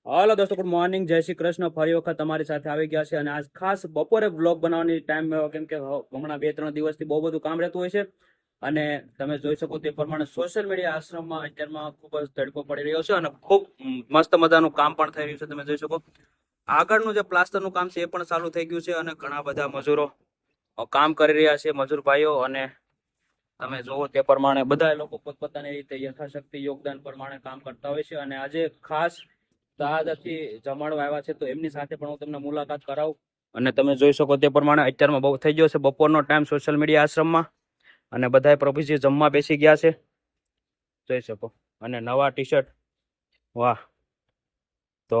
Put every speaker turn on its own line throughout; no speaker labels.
હાલો દોસ્તો, good morning, જય શ્રી કૃષ્ણ. ફરી વખત તમારી સાથે આવી ગયા છે અને આજ ખાસ બપોરે બ્લોગ બનાવવાની ટાઈમ મળ્યો, કેમ કે હમણાં 2-3 દિવસથી બહુ બધું કામ રહેતું હોય છે. અને તમે જોઈ શકો તે પ્રમાણે સોશિયલ મીડિયા આશ્રમમાં અત્યારમાં ખૂબ જ તડકો પડી રહ્યો છે અને ખૂબ મસ્ત મજાનું કામ પણ થઈ રહ્યું છે. તમે જોઈ શકો આગળનું જે પ્લાસ્ટરનું કામ છે એ પણ ચાલુ થઈ ગયું છે અને ઘણા બધા મજૂરો કામ કરી રહ્યા છે, મજૂર ભાઈઓ. અને તમે જોવો તે પ્રમાણે બધા લોકો પોતપોતાની રીતે યથાશક્તિ યોગદાન પ્રમાણે કામ કરતા હોય છે. અને આજે ખાસ તાજાથી જમાડવા આવ્યા છે, તો એમની સાથે પણ હું તમને મુલાકાત કરાવું. અને તમે જોઈ શકો તે પ્રમાણે અત્યારમાં બહુ થઈ ગયો છે બપોરનો ટાઈમ સોશિયલ મીડિયા આશ્રમમાં. અને બધાય પ્રભુજી જમવા બેસી ગયા છે, જોઈ શકો. અને નવા ટી શર્ટ, વાહ. તો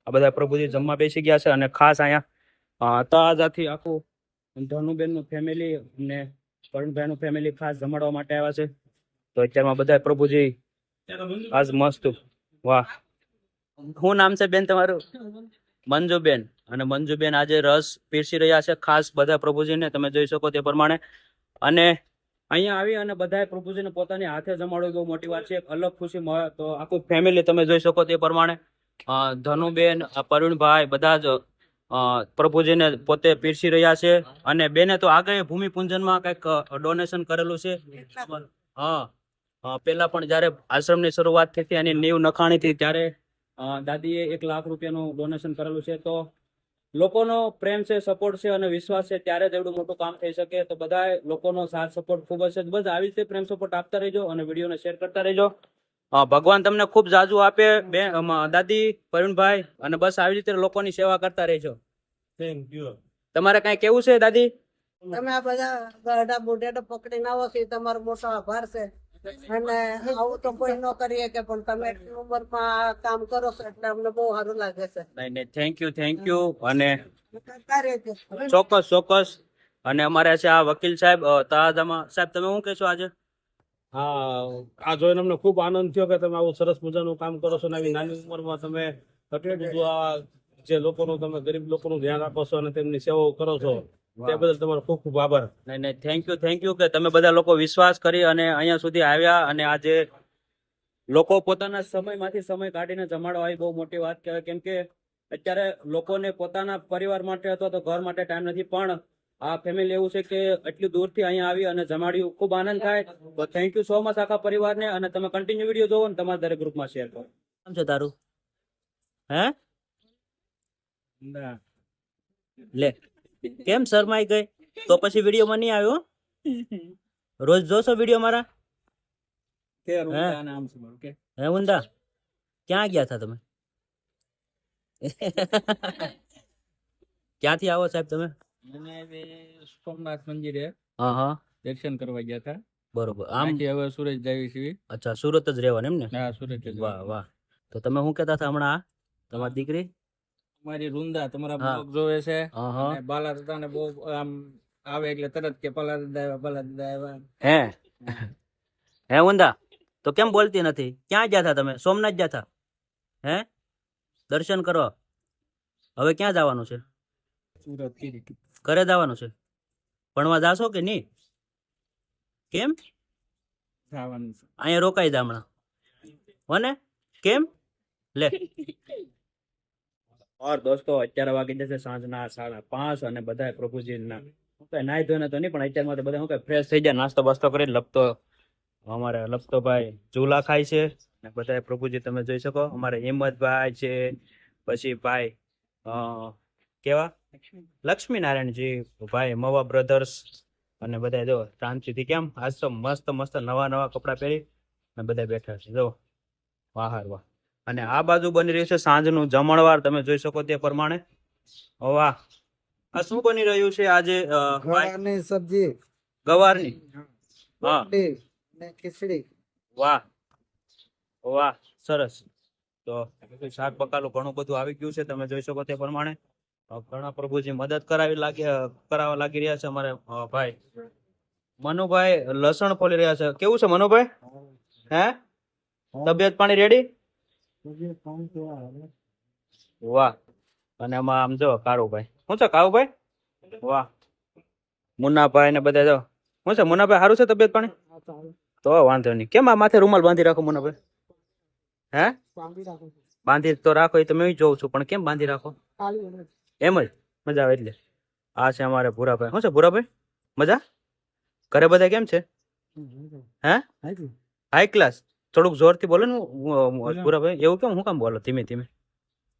આ બધા પ્રભુજી જમવા બેસી ગયા છે અને ખાસ અહીંયા તાજાથી આખું ધનુબેનનું ફેમિલી અને કરુણભાઈનું ફેમિલી ખાસ જમાડવા માટે આવ્યા છે. તો અત્યારમાં બધા પ્રભુજી આજ મસ્ત, વાહ. શું નામ છે બેન તમારું? મંજુબેન. અને મંજુબેન આજે રસ પીરસી રહ્યા છે ખાસ બધા પ્રભુજીને, તમે જોઈ શકો તે પ્રમાણે. અને અહીંયા આવી અને બધાએ પ્રભુજીને પોતાની હાથે જમાડવું બહુ મોટી વાત છે, એક અલગ ખુશી મળે. તો આખું ફેમિલી તમે જોઈ શકો તે પ્રમાણે ધનુબેન, પરુણભાઈ બધા જ પ્રભુજીને પોતે પીરસી રહ્યા છે. અને બેને તો આગળ ભૂમિપૂજનમાં કંઈક ડોનેશન કરેલું છે. હા, પેલા પણ જયારે આશ્રમની શરૂઆત થઈ હતી, એની નીવ નખાણી હતી, ત્યારે દાદીએ 1 લાખ રૂપિયાનું ડોનેશન કરેલું છે. તો લોકોનો પ્રેમ છે, સપોર્ટ છે અને વિશ્વાસ છે, ત્યારે જ એવડું મોટું કામ થઈ શકે. તો બધા લોકોનો સાથ સપોર્ટ ખૂબ જ છે. બસ આવી રીતે પ્રેમ સપોર્ટ આપતા રહેજો અને વિડીયોને શેર કરતા રહેજો. ભગવાન તમને ખૂબ જાજુ આપે દાદી, પરુણભાઈ. અને બસ આવી રીતે લોકોની સેવા કરતા રહેજો. Thank you. તમારે કઈ કેવું છે દાદી?
તમે આ બધા ગરડા બુઢેડો પકડીને આવો છો, તમારો મોટો આભાર છે. અને આવું તો કોઈ ન કરીએ કે, પણ તમે એટલી ઉંમરમાં આ કામ કરો છો એટલે અમને બહુ સારું લાગે છે.
નહીં, થેન્ક યુ. અને
કરતા રહેજો.
ચોક્કસ. અને અમારે છે આ વકીલ સાહેબ તળાજામાં. સાહેબ, તમે શું કહેશો આજે?
હા, આ જોઈને અમને ખૂબ આનંદ થયો કે તમે આવું સરસ મજાનું કામ કરો છો. આવી નાની ઉંમરમાં તમે એટલું બધું આ જે લોકોનું, તમે ગરીબ લોકોનું ધ્યાન રાખો છો અને તેમની સેવાઓ કરો છો, તે બદલ તમારો ખૂબ ખૂબ આભાર.
નહીં, થેન્ક યુ કે તમે બધા લોકો વિશ્વાસ કરી અને અહીંયા સુધી આવ્યા. અને આજે લોકો પોતાના સમયમાંથી સમય કાઢીને જમાડવા આવી બહુ મોટી વાત કહેવાય, કેમ કે અત્યારે લોકોને પોતાના પરિવાર માટે અથવા તો ઘર માટે ટાઈમ નથી. પણ આ ફેમિલી એવું છે કે એટલી દૂરથી અહીંયા આવી અને જમાડ્યું, ખૂબ આનંદ થાય. તો થેન્ક યુ સો મચ આખા પરિવારને. અને તમે કન્ટિન્યુ વિડીયો જોવો ને તમારા દરેક ગ્રુપમાં શેર કરો. શું છે તારું? હે લે, કેમ શરમાઈ ગઈ? તો પછી વિડીયોમાં નહીં આવ્યો? રોજ જોશો વિડીયો મારા? હે ઊંધા, ક્યાં ગયા હતા તમે? ક્યાંથી આવો સાહેબ તમે?
સોમનાથ મંદિરે
હા,
દર્શન કરવા ગયા હતા.
બરોબર. આમ
હવે સુરત જાવી છીએ.
અચ્છા, સુરત જ રહેવાનું એમ ને?
હા, સુરત.
વાહ. તો તમે શું કહેતા હતા હમણાં? તમારી દીકરી
મારી રૂંદા તમારા બ્લોગ જોવે છે.
હા.
અને બાલા દાદા ને બહુ આમ આવે એટલે તરત કે બાલા દાદા આવ્યા.
હે ઊંધા, તો કેમ બોલતી નથી? ક્યાં ગયા હતા તમે? સોમનાથ ગયા હતા? હે, દર્શન કરો. હવે ક્યાં જવાનું છે?
સુરત
ઘરે જવાનું છે? ભણવા જાશો કે નહીં? કેમ
જવાનું છે.
અહીંયા રોકાઈ જા હમણાં, હોને? કેમ લે? ઓર દોસ્તો, અત્યારે વાગી જશે સાંજના 5:30 અને બધા પ્રભુજીના નાઈ ધોઈને તો નહીં, પણ અત્યારમાં તો બધા શું કે ફ્રેશ થઈ જાય, નાસ્તો બાસ્તો કરીને. અમારે લપતોભાઈ ઝૂલા ખાય છે. અને બધા પ્રભુજી તમે જોઈ શકો. અમારે હિંમતભાઈ છે, પછી ભાઈ કેવા લક્ષ્મીનારાયણજી, ભાઈ મવા બ્રધર્સ. અને બધા જો શાંતિથી, કેમ આજ તો મસ્ત નવા કપડા પહેરી અને બધા બેઠા છે. જો વાહ. અને આ બાજુ બની રહ્યું છે સાંજનું જમણવાર, તમે જોઈ શકો તે પ્રમાણે. વાહ, આ શું બની રહ્યું છે આજે?
ગવારની સબ્જી,
ગવારની. હા,
ને ખીચડી.
વાહ, સરસ. તો શાક બકાલું ઘણું બધું આવી ગયું છે, તમે જોઈ શકો તે પ્રમાણે. ઘણા પ્રભુજી મદદ કરાવવા લાગી રહ્યા છે. અમારે ભાઈ મનુભાઈ લસણ ફોલી રહ્યા છે. કેવું છે મનુભાઈ? હે, તબિયત પાણી રેડી? વાહ. અને આમાં આમ જો કારુભાઈ, શું છે કારુભાઈ? વાહ. મુન્નાભાઈ ને બધા જો શું છે? મુન્નાભાઈ સારું છે તબિયત પાણી? તો વાંધો નહીં. કેમ આ માથે રૂમાલ બાંધી રાખો મુન્નાભાઈ? હે, બાંધી તો રાખો એ તો મેં જોઉં છું, પણ કેમ બાંધી રાખો? એમ જ મજા આવે એટલે. આ છે અમારે ભૂરાભાઈ. શું છે ભૂરાભાઈ, મજા? ઘરે બધા કેમ છે? હે, હાઈ ક્લાસ? થોડુંક જોરથી બોલો ને ભૂરાભાઈ. એવું કેમ, હું કામ બોલો ધીમે ધીમે?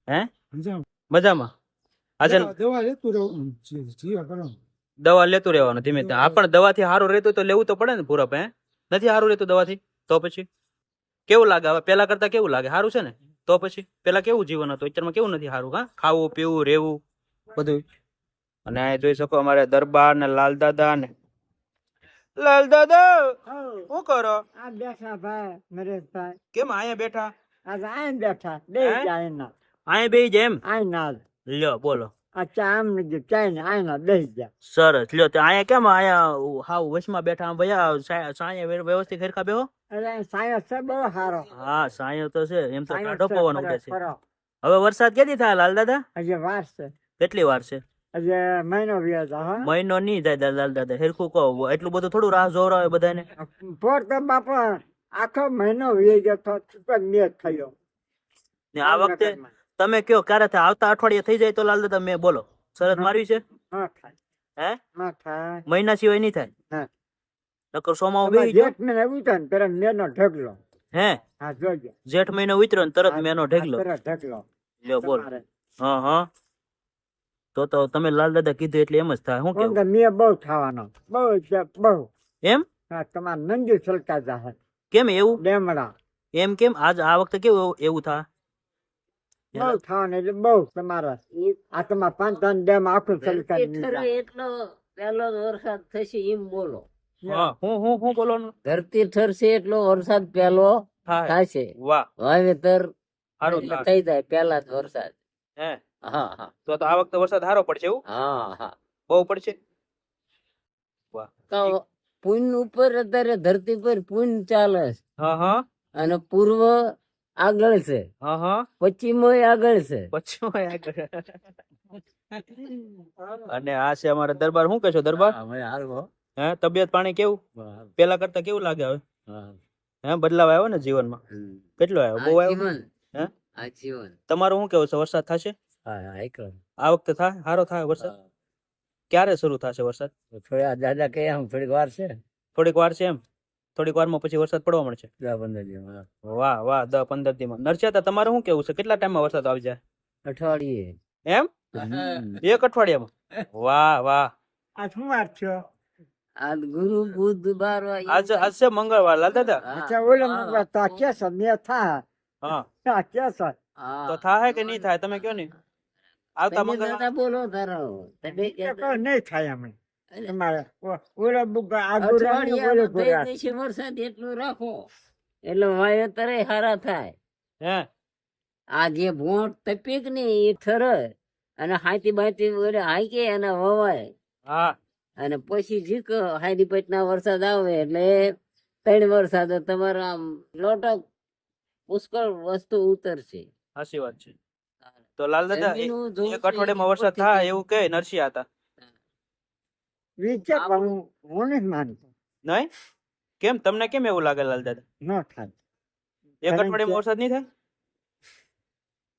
હે, મજામાં? આજે દવા લેતું રહેવાનું ધીમે ધીમે. હા, પણ દવાથી સારું રહેતું તો લેવું તો પડે ને ભૂરાભાઈ. નથી સારું રહેતું દવાથી તો પછી કેવું લાગે? હવે પેલા કરતા કેવું લાગે? સારું છે ને? તો પછી પેલા કેવું જીવન હતું, અત્યારમાં કેવું નથી સારું? હા, ખાવું પીવું રહેવું બધું. અને આ જોઈ શકો અમારે દરબાર ને લાલ દાદા ને. લાલ દાદા શું કરો?
આ બેઠા ભાઈ નરેશભાઈ,
કેમ અહીંયા બેઠા?
આજે આઈને બેઠા બે
હે?
જાય ના
અહીંયા બેહી જાય એમ?
આઈના
લ્યો બોલો.
અચ્છા આમ ને ચાઈ ને આઈના બેસી ગયા.
સરસ. લ્યો તો અહીંયા કેમ અહીંયા હાવ વચમાં બેઠા? આમ ભૈયા સાંયે વ્યવસ્થિત ખરખા બેહો.
અરે સાયો છે બહુ સારો.
હા, સાંયો તો છે એમ તો.
સાયો
કાઢો
છે,
પવન ઉડે છે.
ખરો.
હવે વરસાદ ક્યાંથી થાય લાલ દાદા?
હજી વાર છે,
કેટલી વાર છે?
હજી મહિનો વ્યાજ હા.
મહિનો નહીં થાય લાલ દાદા. હેરખું કહો, એટલું બધું થોડું રાહ જોવરાવે બધાને.
પોર તો બાપા આખો મહિનો વ્યાજ ગયો તો ચૂપક મેચ થયો.
ને આ વખતે તમે કયો ક્યારે થાય? આવતા અઠવાડિયે થઈ જાય તો લાલ દાદા મેં બોલો શરત મારવી છે.
ન થાય
હે,
ન થાય.
મહિના સિવાય નહીં થાય.
હા.
નકર સોમાઓ
અમારે
બેહી જાઓ.
જેઠ મહિને ઉઠે ને પેલા મેનો ઢગલો.
હે,
હા જોજો
જેઠ મહિનો ઉતર્યો ને તરત મેનો ઢગલો.
પેલા ઢગલો
લ્યો બોલ.
તમારે.
હા હા, તો તમે લાલ દાદા કીધું એટલે એમ જ થાય. શું
કેમ
કેવું?
કે મેં બહુ થવાનો બહુ છે બહુ.
એમ
હા તમારે નંદી છલકા જાહે
કેમ એવું?
ડેમડા
એમ કેમ? આજ આ વખતે કેવું એવું થાય?
બહુ થવાનું એટલે બહુ તમારા આ તમારા પાંચ ડેમ આખું છલકા
એટલો પેલો વરસાદ થશે એમ બોલો.
હા, હું બોલવાનું
ધરતી ઠરશે એટલો વરસાદ પેલો
થાય.
થશે.
વાહ,
વાવેતર
સારું
એટલે
થાય.
થઈ જાય પેલા જ વરસાદ.
હે,
હા હા
તો આ વખતે વરસાદ સારો પડશે એવું?
હા હા.
બહુ પડશે. વાહ.
તો પૂન ઉપર અત્યારે ધરતી પર પૂન ચાલે છે
હા હા
અને પૂર્વ આગળ છે,
હા હા,
પશ્ચિમો આગળ છે.
પછી અને આ છે અમારા દરબાર. શું કહેશો દરબાર? હે, તબિયત પાણી કેવું પેલા કરતા કેવું લાગે હવે? હે, બદલાવ આવ્યો ને જીવનમાં? કેટલો આવ્યો? બહુ આવ્યો? હે,
આજીવન.
તમારું શું કેવું છે? વરસાદ થશે આ વખતે? થાય સારો થાય વરસાદ? ક્યારે શરૂ થશે વરસાદ?
થોડા દાદા કે થોડીક વાર છે,
થોડીક વાર છે એમ? થોડીક વારમાં પછી વરસાદ પડવા મળશે.
10-15 દિવસ.
વાહ વાહ, 10-15 દિવસ. નરસિયા તમારે શું કેવું છે? કેટલા ટાઈમમાં વરસાદ આવી જાય
અઠવાડિયે.
એમ? એક અઠવાડિયામાં? વાહ વાહ.
આ શું વાત છે?
આજ ગુરુ બુધ બાર
આજ છે મંગળવાર લાલ દાદા.
અચ્છા ઓલો મંગળવાર તો આ કેસ મેં થા
હા,
આ કેસ
તો થાય કે નહીં થાય તમે કયો ને. આવતા મંગળવાર
બોલો તારો તમે
નહીં થાય અમે તમારે ઓલો બુક આગળ ઓલો
વરસાદ એટલું રાખો એટલે વાવેતર સારા થાય.
હે,
આ જે ભોંટ તપીક ને એ ઠરે અને હાથી બાતી હાઈકે અને વવાય
હા,
અને પછી જીક હાઈડી પેટના વરસાદ આવે એટલે 3 વરસાદ તમારા આમ લોટક પુષ્કળ વસ્તુ ઉતરશે.
સાચી વાત છે. તો લાલ દાદા
જમીનનું ધૂળ
એક અઠવાડિયામાં વરસાદ થાય એવું કે નરસિયા હતા?
વિચાર હું નથી માનતો
નહીં? કેમ, તમને કેમ એવું લાગે લાલ દાદા?
ન થાય.
એક અઠવાડિયામાં વરસાદ નહીં થાય?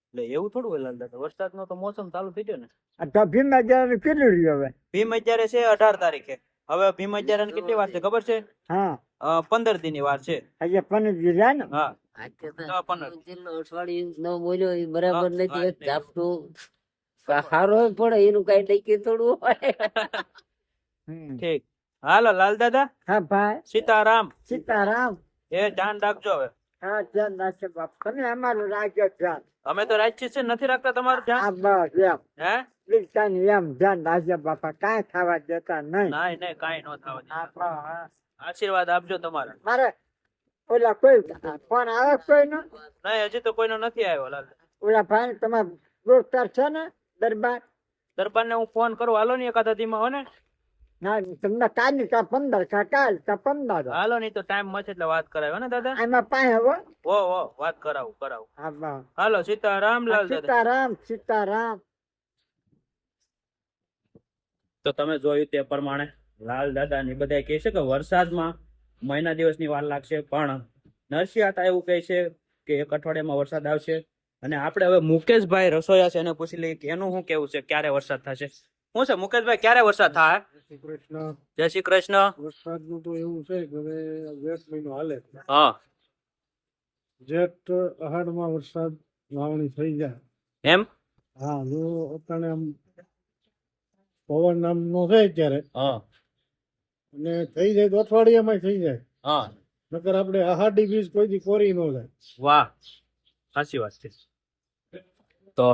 એટલે એવું થોડું હોય લાલ દાદા. વરસાદનો તો મોસમ ચાલુ થઈ ગયો ને.
આ તો ભીમા જયારે કેટલું રહ્યું હવે?
ભીમ અત્યારે છે 18 તારીખે. હવે ભીમ અત્યારે કેટલી વાર છે ખબર છે?
હા
15 દિનની વાર છે.
આજે પનજી રહ્યા ને
હા,
અઠવાડિયું નો બોલ્યો એ બરાબર
હા,
નથી. એક
હા,
ઝાપટું હારો પડે એનું કઈ ડકી થોડું હોય.
હમ.
ઠીક. હાલો લાલ દાદા,
હા ભાઈ
સીતારામ.
સીતારામ.
એ ધ્યાન રાખજો હવે.
હા ધ્યાન રાખશે બાપ તમે અમારું રાખજો ધ્યાન.
અમે તો રાખીએ છીએ, નથી રાખતા તમારું
આ
ધ્યાન?
બસ એમ
હે,
બીજાની એમ ધ્યાન રાખજો બાપા કાંઈ થવા દેતા નહીં.
નહીં નહીં, કાંઈ ન થવા દે.
હા, હા.
આશીર્વાદ આપજો તમારા.
મારે ઓલા કોઈ ફોન આવે કોઈ નો
નહીં, હજી તો કોઈનો નથી આવ્યો લાલ.
ઓલા ભાઈ તમારા દોસ્તાર છે ને દરબાર
દરબારને હું ફોન કરું, હાલો ને એકાદ દીમાં હો ને.
ના તમને કાલની કા 15 કા કાલ કા 15
હાલો નહીં તો ટાઈમ મળશે એટલે વાત કરાવ્યો ને દાદા.
આમાં પાય હો.
ઓ વાત કરાવું.
હા બા
હાલો સીતારામ લાલ દાદા.
સીતારામ સીતારામ.
તો તમે જોયું તે પ્રમાણે લાલ દાદા ને બધા કહે છે કે વરસાદમાં મહિના દિવસની વાર લાગશે, પણ નરસિંહ હતા એવું કહે છે કે એક અઠવાડિયામાં વરસાદ આવશે. અને આપણે હવે મુકેશભાઈ રસોયા છે એને પૂછી લઈએ કે એનું શું કેવું છે, ક્યારે વરસાદ થશે. શું છે મુકેશભાઈ, ક્યારે વરસાદ થાય? જય શ્રી કૃષ્ણ.
વરસાદ નું તો એવું છે કે હવે જેઠ મહિનો હાલે,
હા
જેઠ અહાડ માં વરસાદ વાવણી થઈ જાય.
એમ.
હા, જો અત્યારે આમ પવન નામનો છે અત્યારે,
હા
અને થઈ જાય તો અઠવાડિયામાં થઈ જાય.
હા
નકર આપણે આહાડી બીજ કોઈ દી કોરી ન જાય.
વાહ, સાચી વાત છે. તો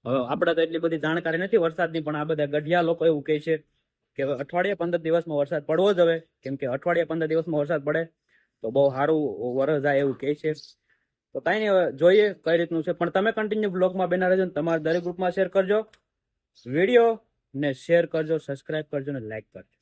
હવે આપણે તો એટલી બધી જાણકારી નથી વરસાદની, પણ આ બધા ગઢિયા લોકો એવું કહે છે કે હવે અઠવાડિયા 15 દિવસમાં વરસાદ પડવો જ હવે, કેમ કે અઠવાડિયા 15 દિવસમાં વરસાદ પડે તો બહુ સારું વરસ જાય એવું કહે છે. તો કાંઈ નહીં, હવે જોઈએ કઈ રીતનું છે. પણ તમે કન્ટિન્યુ બ્લોગમાં બેના રહેજો ને તમારા દરેક ગ્રુપમાં શેર કરજો વિડીયો ને, શેર કરજો, સબસ્ક્રાઇબ કરજો ને લાઈક કરજો.